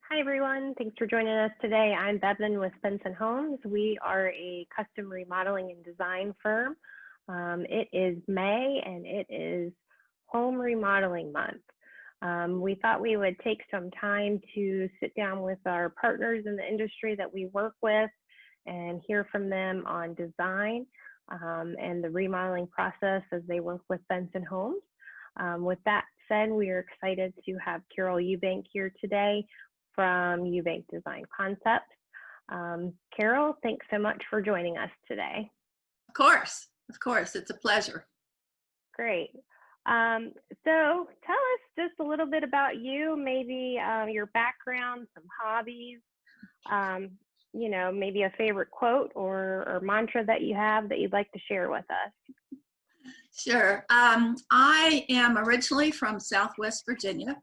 Hi, everyone. Thanks for joining us today. I'm Bevan with Benson Homes. We are a custom remodeling and design firm. It is May and it is Home Remodeling Month. We thought we would take some time to sit down with our partners in the industry that we work with and hear from them on design and the remodeling process as they work with Benson Homes. With that said, we are excited to have Carol Eubank here today from Eubank Design Concepts. Carol, thanks so much for joining us today. Of course, it's a pleasure. Great. So tell us just a little bit about you, maybe your background, some hobbies, maybe a favorite quote or mantra that you have that you'd like to share with us. Sure. I am originally from Southwest Virginia.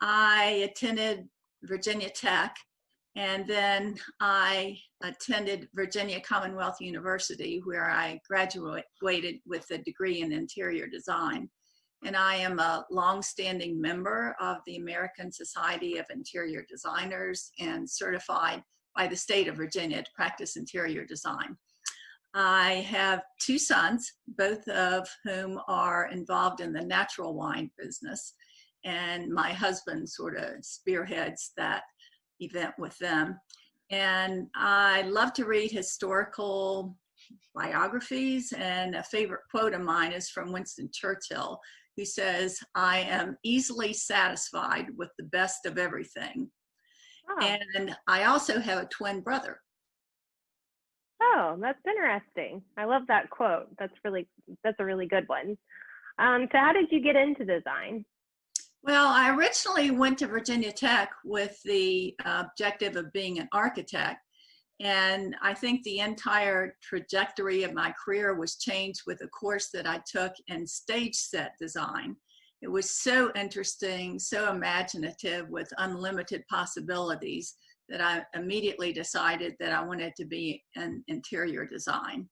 I attended Virginia Tech, and then I attended Virginia Commonwealth University, where I graduated with a degree in interior design. And I am a longstanding member of the American Society of Interior Designers and certified by the state of Virginia to practice interior design. I have two sons, both of whom are involved in the natural wine business, and my husband sort of spearheads that event with them. And I love to read historical biographies, and a favorite quote of mine is from Winston Churchill, who says, "I am easily satisfied with the best of everything." Oh. And I also have a twin brother. Oh, that's interesting. I love that quote. That's a really good one. So how did you get into design? Well, I originally went to Virginia Tech with the objective of being an architect. And I think the entire trajectory of my career was changed with a course that I took in stage set design. It was so interesting, so imaginative, with unlimited possibilities, that I immediately decided that I wanted to be in interior design.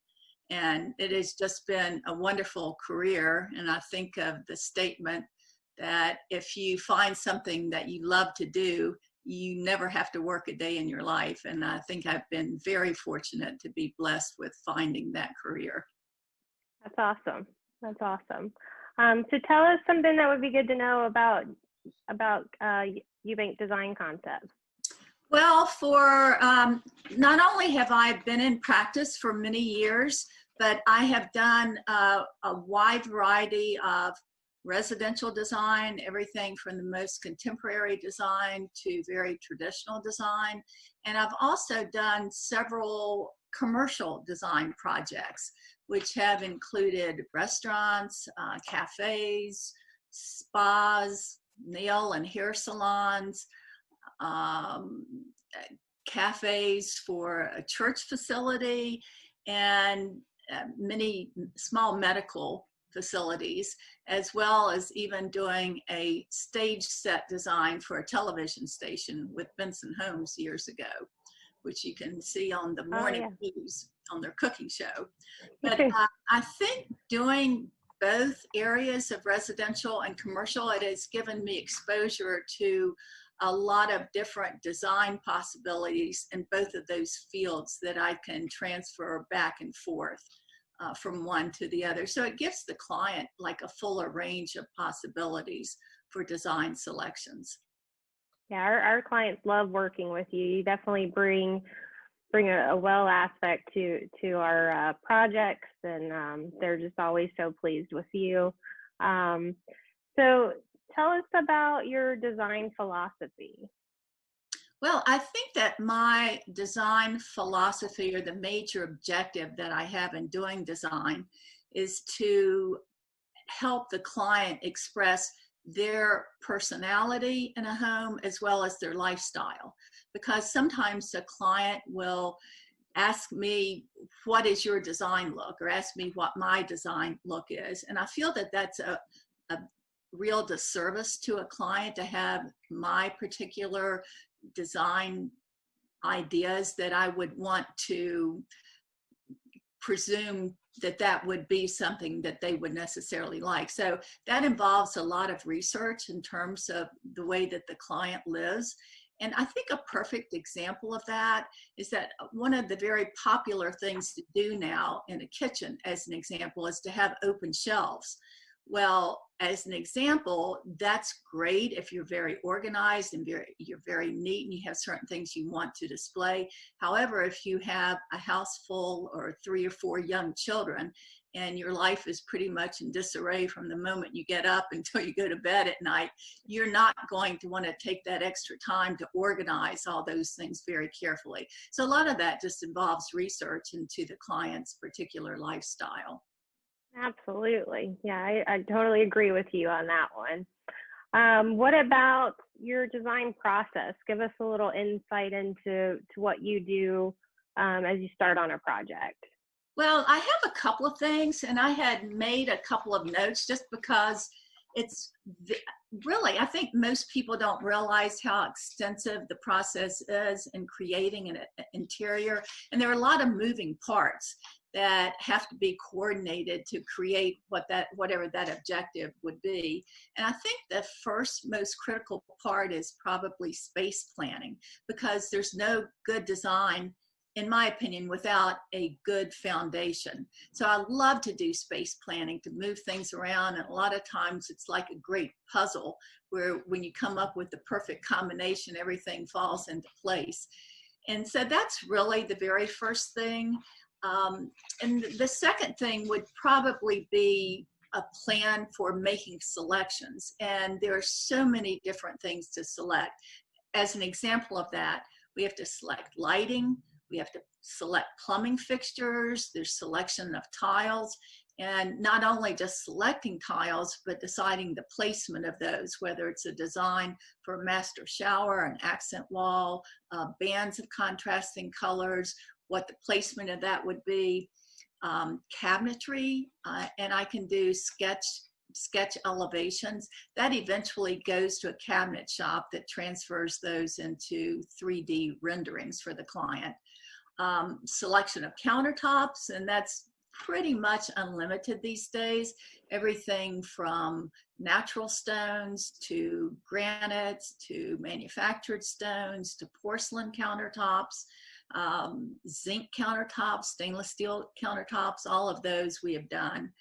And it has just been a wonderful career. And I think of the statement that if you find something that you love to do, you never have to work a day in your life. And I think I've been very fortunate to be blessed with finding that career. That's awesome. That's awesome. So tell us something that would be good to know about Eubank Design Concepts. Well, for not only have I been in practice for many years, but I have done a wide variety of residential design, everything from the most contemporary design to very traditional design. And I've also done several commercial design projects, which have included restaurants, cafes, spas, nail and hair salons, cafes for a church facility, and many small medical facilities, as well as even doing a stage set design for a television station with Benson Homes years ago, which you can see on the morning news on their cooking show. But I think doing both areas of residential and commercial, it has given me exposure to a lot of different design possibilities in both of those fields that I can transfer back and forth from one to the other. So it gives the client like a fuller range of possibilities for design selections. Yeah, our clients love working with you. You definitely bring a well aspect to our projects, and they're just always so pleased with you. So tell us about your design philosophy. Well, I think that my design philosophy, or the major objective that I have in doing design, is to help the client express their personality in a home as well as their lifestyle. Because sometimes the client will ask me, what is your design look? Or ask me what my design look is. And I feel that that's a real disservice to a client to have my particular design ideas, that I would want to presume that that would be something that they would necessarily like. So that involves a lot of research in terms of the way that the client lives. And I think a perfect example of that is that one of the very popular things to do now in a kitchen, as an example, is to have open shelves. Well, as an example, that's great if you're very organized and you're very neat and you have certain things you want to display. However, if you have a house full or 3 or 4 young children and your life is pretty much in disarray from the moment you get up until you go to bed at night, you're not going to want to take that extra time to organize all those things very carefully. So a lot of that just involves research into the client's particular lifestyle. Absolutely. Yeah, I totally agree with you on that one. What about your design process? Give us a little insight into what you do as you start on a project. Well, I have a couple of things, and I had made a couple of notes just because it's really, I think most people don't realize how extensive the process is in creating an interior. And there are a lot of moving parts that have to be coordinated to create whatever that objective would be. And I think the first most critical part is probably space planning, because there's no good design, in my opinion, without a good foundation. So I love to do space planning, to move things around. And a lot of times it's like a great puzzle where when you come up with the perfect combination, everything falls into place. And so that's really the very first thing. And the second thing would probably be a plan for making selections. And there are so many different things to select. As an example of that, we have to select lighting, we have to select plumbing fixtures, there's selection of tiles, and not only just selecting tiles, but deciding the placement of those, whether it's a design for a master shower, an accent wall, bands of contrasting colors, what the placement of that would be, cabinetry, and I can do sketch elevations. That eventually goes to a cabinet shop that transfers those into 3D renderings for the client. Selection of countertops, and that's pretty much unlimited these days. Everything from natural stones to granites to manufactured stones to porcelain countertops, zinc countertops, stainless steel countertops, all of those we have done.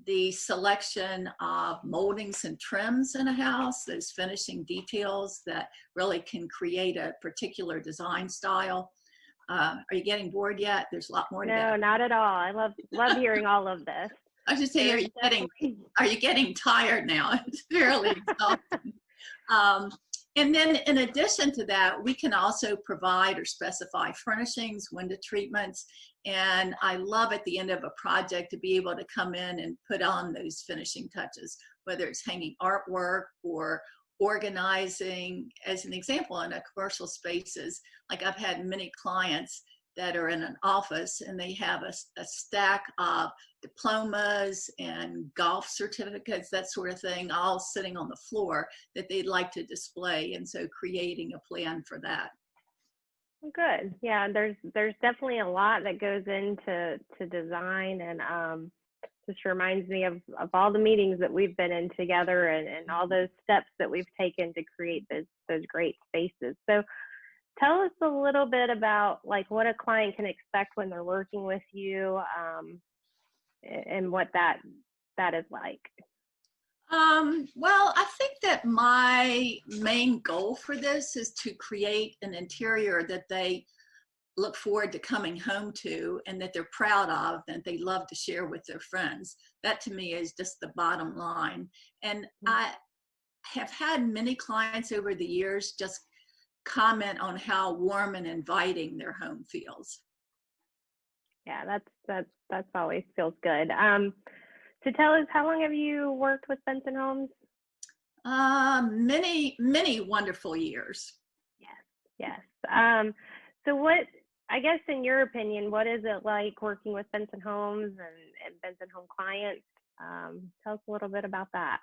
The selection of moldings and trims in a house, those finishing details that really can create a particular design style. Are you getting bored yet? There's a lot more to go. No, not at all. I love hearing all of this. I should say, are you getting tired now? It's fairly exhausting. And then in addition to that, we can also provide or specify furnishings, window treatments, and I love at the end of a project to be able to come in and put on those finishing touches, whether it's hanging artwork or organizing. As an example, in a commercial spaces, like I've had many clients that are in an office and they have a stack of diplomas and golf certificates, that sort of thing, all sitting on the floor that they'd like to display. And so creating a plan for that. Good. Yeah, there's definitely a lot that goes into design, and just reminds me of all the meetings that we've been in together, and all those steps that we've taken to create those great spaces. So tell us a little bit about like what a client can expect when they're working with you, and what that is like. Well, I think that my main goal for this is to create an interior that they look forward to coming home to and that they're proud of, that they love to share with their friends. That to me is just the bottom line. And I have had many clients over the years just comment on how warm and inviting their home feels. Yeah, that's always feels good. So tell us, how long have you worked with Benson Homes? Many wonderful years. Yes. So what, I guess in your opinion, what is it like working with Benson Homes and Benson Home clients? Tell us a little bit about that.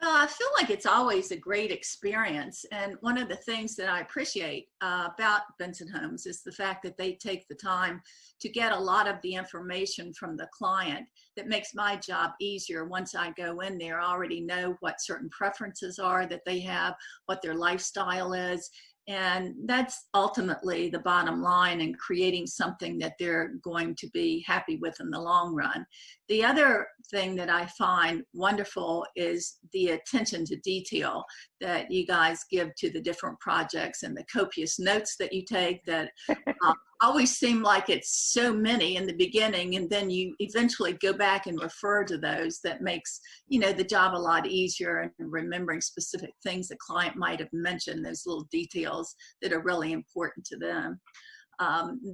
Well, I feel like it's always a great experience. And one of the things that I appreciate about Benson Homes is the fact that they take the time to get a lot of the information from the client that makes my job easier. Once I go in there, I already know what certain preferences are that they have, what their lifestyle is. And that's ultimately the bottom line in creating something that they're going to be happy with in the long run. The other thing that I find wonderful is the attention to detail that you guys give to the different projects and the copious notes that you take that always seem like it's so many in the beginning, and then you eventually go back and refer to those. That makes, you know, the job a lot easier, and remembering specific things the client might have mentioned, those little details that are really important to them.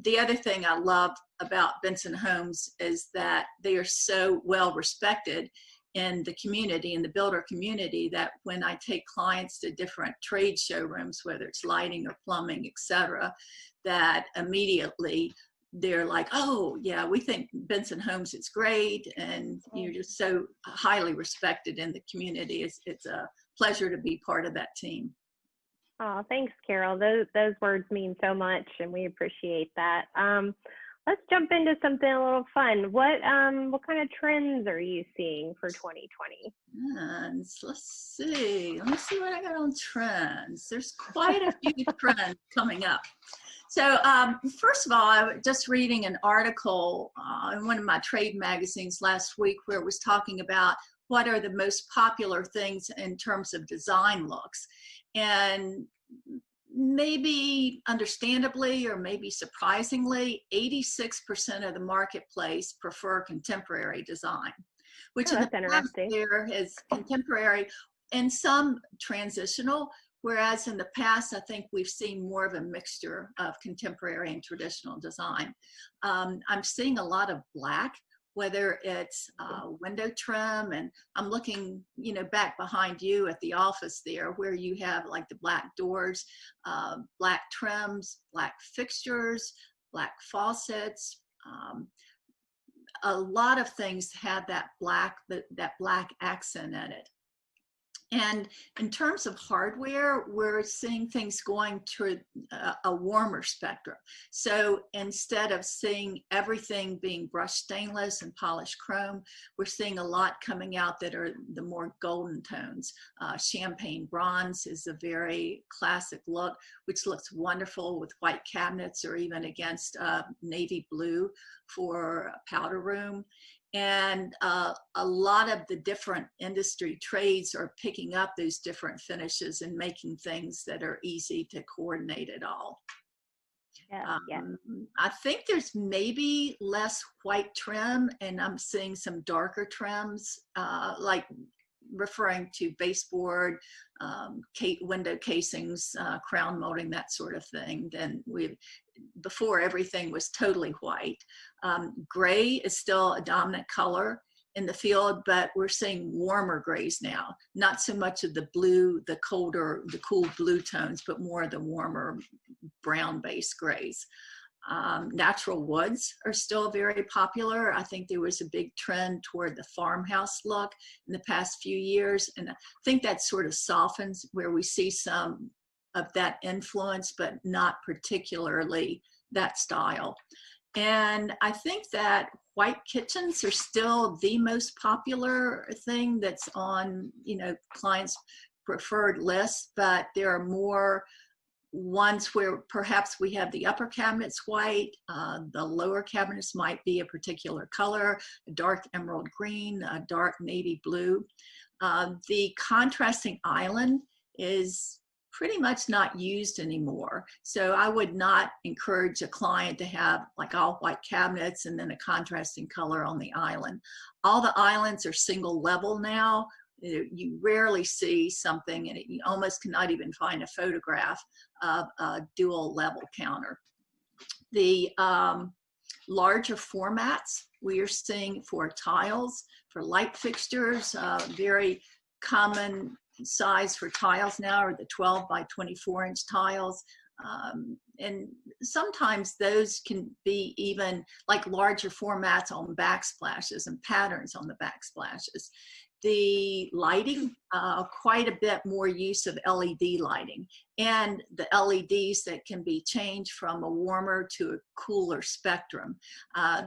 The other thing I love about Benson Homes is that they are so well respected in the community, in the builder community, that when I take clients to different trade showrooms, whether it's lighting or plumbing, etc., that immediately they're like, oh yeah, we think Benson Homes is great, and you're just so highly respected in the community. It's a pleasure to be part of that team. Oh, thanks, Carol. Those words mean so much, and we appreciate that. Let's jump into something a little fun. What kind of trends are you seeing for 2020? Trends. Let's see. Let me see what I got on trends. There's quite a few trends coming up. So first of all, I was just reading an article in one of my trade magazines last week where it was talking about what are the most popular things in terms of design looks. And maybe understandably or maybe surprisingly, 86% of the marketplace prefer contemporary design, which in the past there is contemporary and some transitional, whereas in the past I think we've seen more of a mixture of contemporary and traditional design. I'm seeing a lot of black, whether it's window trim, and I'm looking, you know, back behind you at the office there where you have like the black doors, black trims, black fixtures, black faucets. A lot of things have that black accent in it. And in terms of hardware, we're seeing things going to a warmer spectrum. So instead of seeing everything being brushed stainless and polished chrome, we're seeing a lot coming out that are the more golden tones. Champagne bronze is a very classic look, which looks wonderful with white cabinets or even against navy blue for a powder room. And a lot of the different industry trades are picking up those different finishes and making things that are easy to coordinate it all. I think there's maybe less white trim, and I'm seeing some darker trims, like referring to baseboard, window casings, crown molding, that sort of thing. Then before everything was totally white. Gray is still a dominant color in the field, but we're seeing warmer grays now. Not so much of the blue, the cool blue tones, but more of the warmer brown-based grays. Natural woods are still very popular. I think there was a big trend toward the farmhouse look in the past few years, and I think that sort of softens where we see some of that influence, but not particularly that style. And I think that white kitchens are still the most popular thing that's on, you know, clients' preferred list, but there are more ones where perhaps we have the upper cabinets white, the lower cabinets might be a particular color, a dark emerald green, a dark navy blue. The contrasting island is pretty much not used anymore. So I would not encourage a client to have like all white cabinets and then a contrasting color on the island. All the islands are single level now. You rarely see something, and you almost cannot even find a photograph of a dual level counter. The larger formats we are seeing for tiles, for light fixtures, very common size for tiles now are the 12 by 24 inch tiles. And sometimes those can be even like larger formats on backsplashes and patterns on the backsplashes. the lighting, quite a bit more use of LED lighting, and the LEDs that can be changed from a warmer to a cooler spectrum.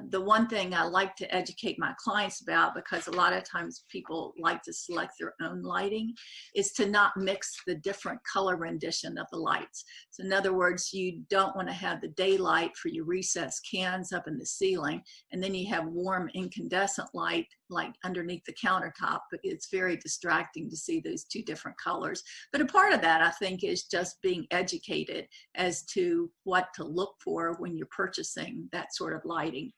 The one thing I like to educate my clients about, because a lot of times people like to select their own lighting, is to not mix the different color rendition of the lights. So in other words, you don't want to have the daylight for your recessed cans up in the ceiling, and then you have warm incandescent light like underneath the countertop. But it's very distracting to see those two different colors. But a part of that, I think, is just being educated as to what to look for when you're purchasing that sort of lighting.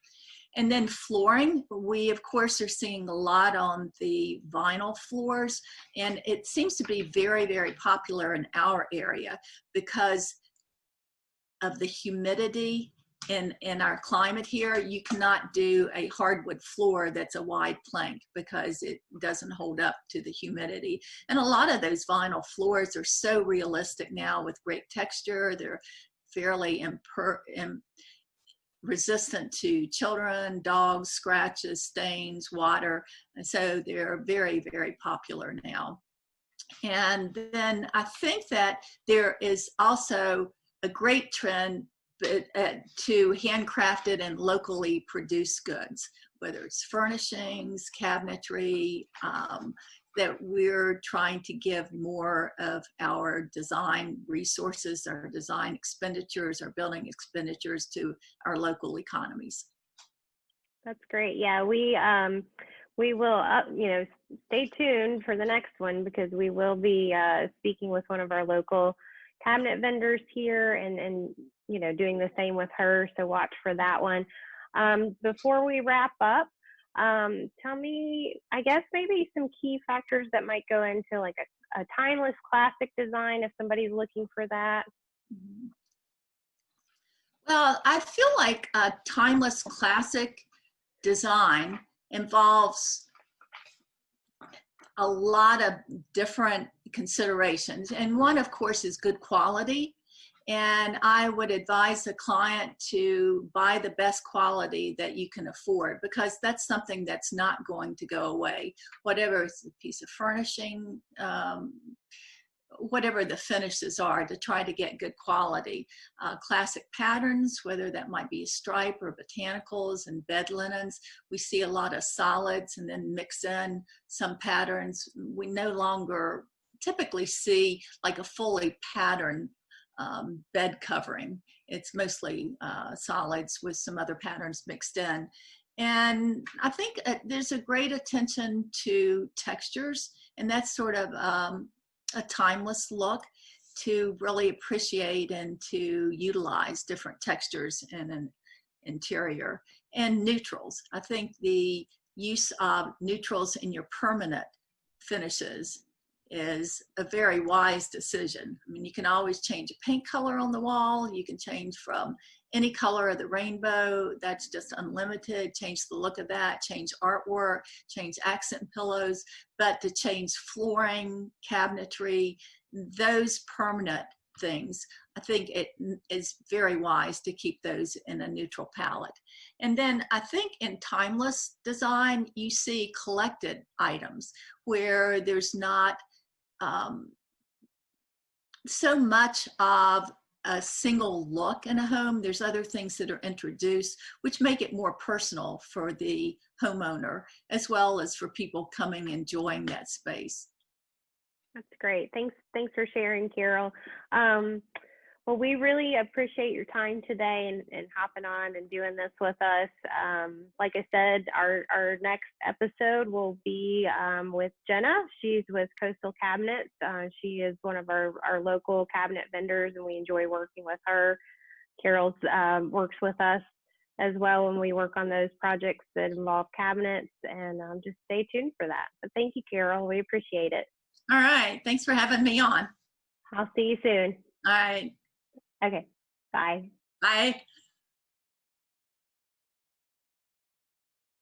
And then flooring, we of course are seeing a lot on the vinyl floors, and it seems to be very, very popular in our area because of the humidity in our climate here. You cannot do a hardwood floor that's a wide plank because it doesn't hold up to the humidity. And a lot of those vinyl floors are so realistic now with great texture. They're fairly resistant to children, dogs, scratches, stains, water. And so they're very, very popular now. And then I think that there is also a great trend to handcrafted and locally produced goods, whether it's furnishings, cabinetry, that we're trying to give more of our design resources, our design expenditures, our building expenditures to our local economies. That's great. Yeah, we will, stay tuned for the next one, because we will be speaking with one of our local cabinet vendors here and doing the same with her. So watch for that one. Before we wrap up, tell me, I guess, maybe some key factors that might go into like a timeless classic design if somebody's looking for that. Well, I feel like a timeless classic design involves a lot of different considerations. And one, of course, is good quality. And I would advise the client to buy the best quality that you can afford, because that's something that's not going to go away. Whatever it's a piece of furnishing, whatever the finishes are, to try to get good quality. Classic patterns, whether that might be a stripe or botanicals and bed linens. We see a lot of solids and then mix in some patterns. We no longer typically see like a fully patterned bed covering. It's mostly solids with some other patterns mixed in. And I think there's a great attention to textures, and that's sort of a timeless look to really appreciate and to utilize different textures in an interior. And neutrals. I think the use of neutrals in your permanent finishes is a very wise decision. I mean, you can always change a paint color on the wall. You can change from any color of the rainbow. That's just unlimited. Change the look of that, change artwork, change accent pillows. But to change flooring, cabinetry, those permanent things, I think it is very wise to keep those in a neutral palette. And then I think in timeless design, you see collected items where there's not so much of a single look in a home. There's other things that are introduced which make it more personal for the homeowner, as well as for people coming and enjoying that space. That's great. Thanks for sharing, Carol. Well, we really appreciate your time today and hopping on and doing this with us. Like I said, our next episode will be with Jenna. She's with Coastal Cabinets. She is one of our local cabinet vendors, and we enjoy working with her. Carol works with us as well when we work on those projects that involve cabinets, and just stay tuned for that. But thank you, Carol. We appreciate it. All right. Thanks for having me on. I'll see you soon. All right. Okay. Bye. Bye.